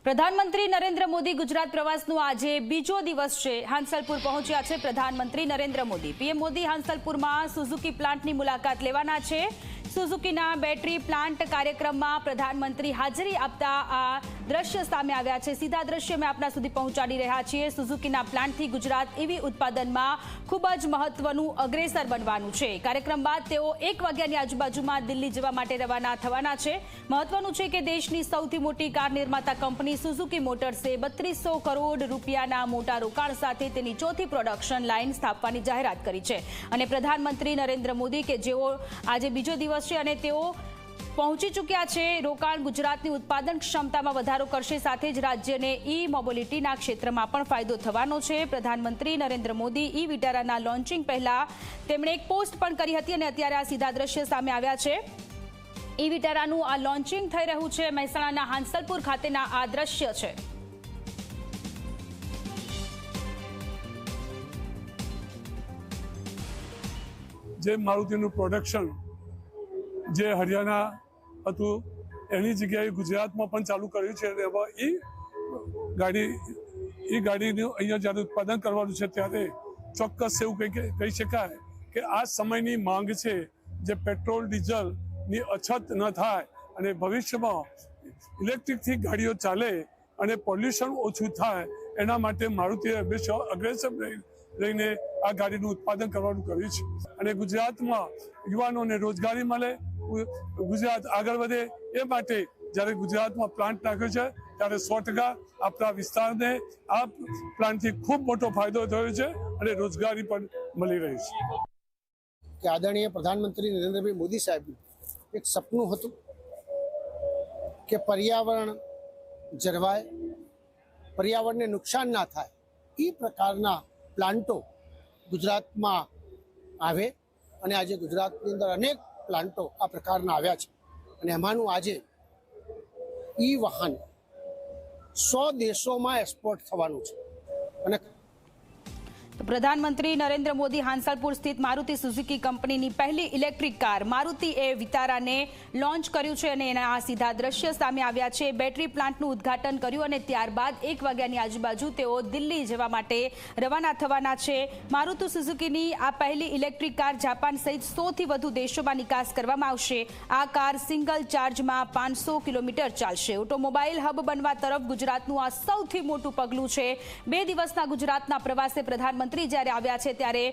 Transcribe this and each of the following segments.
પ્રધાનમંત્રી નરેન્દ્ર મોદી ગુજરાત પ્રવાસનો આજે બીજો દિવસ છે। હાંસલપુર પહોંચ્યા છે પ્રધાનમંત્રી નરેન્દ્ર મોદી। પીએમ મોદી હાંસલપુરમાં સુઝુકી પ્લાન્ટની મુલાકાત લેવાના છે। સુઝુકીના બેટરી પ્લાન્ટ કાર્યક્રમમાં પ્રધાનમંત્રી હાજરી આપતા આ દ્રશ્ય સામે આવ્યા છે। સીધા દ્રશ્ય મેં આપના સુધી પહોંચાડી રહ્યા છીએ। સુઝુકીના પ્લાન્ટથી ગુજરાત ઈવી ઉત્પાદનમાં ખૂબ જ મહત્વનું અગ્રેસર બનવાનું છે। કાર્યક્રમ બાદ તેઓ 1 વાગ્યાની આજુબાજુમાં દિલ્હી જવા માટે રવાના થવાના છે। મહત્વનું છે કે દેશની સૌથી મોટી કાર નિર્માતા કંપની સુઝુકી મોટર્સે 3200 કરોડ રૂપિયાના મોટા રોકાણ સાથે તેની ચોથી પ્રોડક્શન લાઇન સ્થાપવાની જાહેરાત કરી છે। અને પ્રધાનમંત્રી નરેન્દ્ર મોદી કે જેઓ આજે બીજો દિવસ છે અને તેઓ પહોંચી ચૂક્યા છે। રોકાણ ગુજરાતની ઉત્પાદન ક્ષમતામાં વધારો કરશે, સાથે જ રાજ્યને ઈ મોબિલિટીના ક્ષેત્રમાં પણ ફાયદો થવાનો છે। પ્રધાનમંત્રી નરેન્દ્ર મોદી ઈ વિટારાના લોન્ચિંગ પહેલા તેમણે એક પોસ્ટ પણ કરી હતી અને અત્યારે આ સીધા દ્રશ્ય સામે આવ્યા છે। ઈ વિટારાનું આ લોન્ચિંગ થઈ રહ્યું છે। મહેસાણાના હાંસલપુર ખાતેના આ દ્રશ્ય છે। જે મારુતિનું પ્રોડક્શન જે હરિયાણા હતું એની જગ્યાએ ગુજરાતમાં પણ ચાલુ કર્યું છે। એમાં ઈ ગાડીનું અહીંયા જ્યારે ઉત્પાદન કરવાનું છે ત્યારે ચોક્કસ એવું કહી શકાય કે આ સમયની માંગ છે જે પેટ્રોલ ડીઝલની અછત ન થાય અને ભવિષ્યમાં ઇલેક્ટ્રિકથી ગાડીઓ ચાલે અને પોલ્યુશન ઓછું થાય એના માટે મારુતિએ હંમેશા અગ્રેસર રહીને આ ગાડીનું ઉત્પાદન કરવાનું કર્યું છે। અને ગુજરાતમાં યુવાનોને રોજગારી મળે, ગુજરાત આગળ વધે એ માટે જ્યારે ગુજરાતમાં પ્લાન્ટ નાખ્યો છે ત્યારે 100% આપણા વિસ્તારને આ પ્લાન્ટથી ખૂબ મોટો ફાયદો થયો છે અને રોજગારી પણ મળી રહી છે। કે આદરણીય પ્રધાનમંત્રી નરેન્દ્રભાઈ મોદી સાહેબનું એક સપનું હતું કે પર્યાવરણ જળવાય, પર્યાવરણને નુકસાન ના થાય, એ પ્રકારના પ્લાન્ટો ગુજરાતમાં આવે અને આજે ગુજરાતની અંદર અનેક પ્લાન્ટો આ પ્રકારના આવ્યા છે અને એમાંનું આજે ઈ વાહન 100 દેશોમાં એક્સપોર્ટ થવાનું છે। અને પ્રધાનમંત્રી નરેન્દ્ર મોદી હાંસલપુર સ્થિત મારુતિ સુઝુકી કંપનીની પહેલી ઇલેક્ટ્રિક કાર મારુતિ એ વિટારાને લોન્ચ કર્યું છે અને એના આ સીધા દ્રશ્ય સામે આવ્યા છે। બેટરી પ્લાન્ટનું ઉદ્ઘાટન કર્યું અને ત્યારબાદ 1 વાગ્યાની આજુબાજુ તેઓ દિલ્હી જવા માટે રવાના થવાના છે। મારુતિ સુઝુકીની આ પહેલી ઇલેક્ટ્રિક કાર જાપાન સહિત 100થી વધુ દેશોમાં નિકાસ કરવામાં આવશે। આ કાર સિંગલ ચાર્જમાં 500 કિલોમીટર ચાલશે। ઓટોમોબાઈલ હબ બનવા તરફ ગુજરાતનું આ સૌથી મોટું પગલું છે। 2 દિવસના ગુજરાતના પ્રવાસે પ્રધાનમંત્રી જ્યારે આવ્યા છે ત્યારે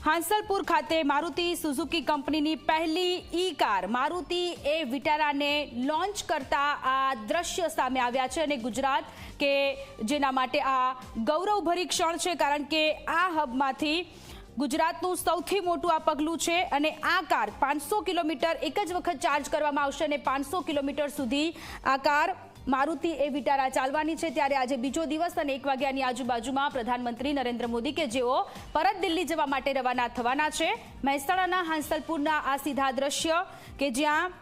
હાંસલપુર ખાતે મારુતિ સુઝુકી કંપનીની પહેલી ઈ કાર મારુતિ એ વિટારાને લોન્ચ કરતા આ દ્રશ્ય સામે આવ્યા છે અને ગુજરાત કે જેના માટે આ ગૌરવભરી ક્ષણ છે, કારણ કે આ હબમાંથી ગુજરાતનું સૌથી મોટું આ પગલું છે અને આ કાર 500 કિલોમીટર એક જ વખત ચાર્જ કરવામાં આવશે અને 500 કિલોમીટર સુધી આ કાર મારુતિ એ વિટારા ચાલવાની છે। ત્યારે આજે બીજો દિવસ અને 1 વાગ્યાની આજુબાજુમાં પ્રધાનમંત્રી નરેન્દ્ર મોદી કે જેઓ પરત દિલ્હી જવા માટે રવાના થવાના છે। મહેસાણાના હાંસલપુરના આ સીધા દ્રશ્ય કે જ્યાં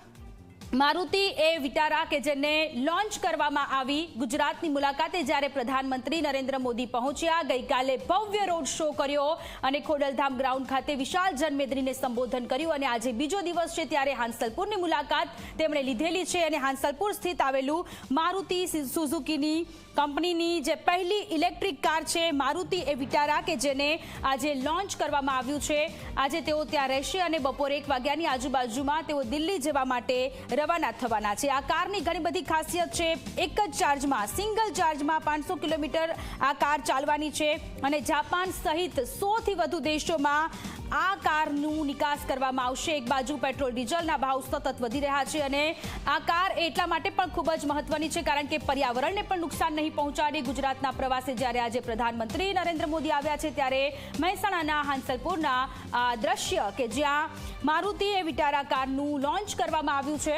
મારુતિ એ વિટારા કે જેને લોન્ચ કરવામાં આવી ગુજરાતની મુલાકાતે જ્યારે પ્રધાનમંત્રી નરેન્દ્ર મોદી પહોંચ્યા, ગઈકાલે ભવ્ય રોડ શો કર્યો અને ખોડલધામ ગ્રાઉન્ડ ખાતે વિશાળ જનમેદનીને સંબોધન કર્યું અને આજે બીજો દિવસ છે ત્યારે હાંસલપુરની મુલાકાત તેમણે લીધેલી છે અને હાંસલપુર સ્થિત આવેલું મારુતિ સુઝુકીની કંપનીની જે પહેલી ઇલેક્ટ્રિક કાર છે મારુતિ એ વિટારા કે જેને આજે લોન્ચ કરવામાં આવ્યું છે, આજે તેઓ ત્યાં રહેશે અને બપોરે 1 વાગ્યાની આજુબાજુમાં તેઓ દિલ્હી જવા માટે રવાના થવાના છે। આ કારની ઘણી બધી ખાસિયત છે। એક જ ચાર્જમાં, સિંગલ ચાર્જમાં 500 કિલોમીટર આ કાર ચાલવાની છે અને જાપાન સહિત 100થી વધુ દેશોમાં આ કારનું નિકાસ કરવામાં આવશે। એક બાજુ પેટ્રોલ ડીઝલના ભાવ સતત વધી રહ્યા છે અને આ કાર એટલા માટે પણ ખૂબ જ મહત્વની છે કારણ કે પર્યાવરણને પણ નુકસાન નહીં પહોંચાડે। ગુજરાતના પ્રવાસે જ્યારે આજે પ્રધાનમંત્રી નરેન્દ્ર મોદી આવ્યા છે ત્યારે મહેસાણાના હાંસલપુરના આ દ્રશ્ય કે જ્યાં મારુતિ એ વિટારા કારનું લોન્ચ કરવામાં આવ્યું છે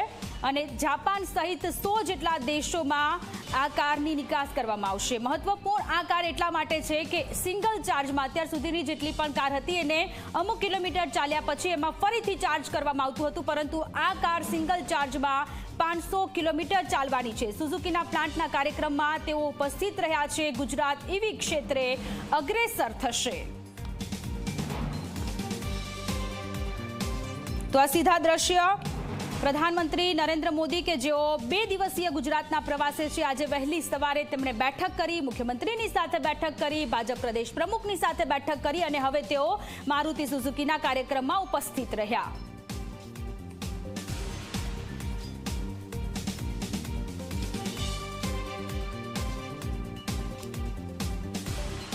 અને જાપાન સહિત 100 જેટલા દેશોમાં આ કારની નિકાસ કરવામાં આવશે। મહત્વપૂર્ણ આ કાર એટલા માટે છે કે સિંગલ ચાર્જમાં અત્યાર સુધીની જેટલી પણ કાર હતી એને અમુક કિલોમીટર ચાલ્યા પછી એમાં ફરીથી ચાર્જ કરવામાં આવતું હતું, પરંતુ આ કાર સિંગલ ચાર્જમાં 500 કિલોમીટર ચાલવાની છે। સુઝુકીના પ્લાન્ટના કાર્યક્રમમાં તેઓ ઉપસ્થિત રહ્યા છે। ગુજરાત ઈવી ક્ષેત્રે અગ્રેસર થશે। તો આ સીધા દ્રશ્ય પ્રધાનમંત્રી નરેન્દ્ર મોદી કે જેઓ 2 દિવસીય ગુજરાતના પ્રવાસે છે, આજે વહેલી સવારે તેમણે બેઠક કરી, મુખ્યમંત્રીની સાથે બેઠક કરી, ભાજપ પ્રદેશ પ્રમુખની સાથે બેઠક કરી અને હવે તેઓ મારુતિ સુઝુકીના કાર્યક્રમમાં ઉપસ્થિત રહ્યા।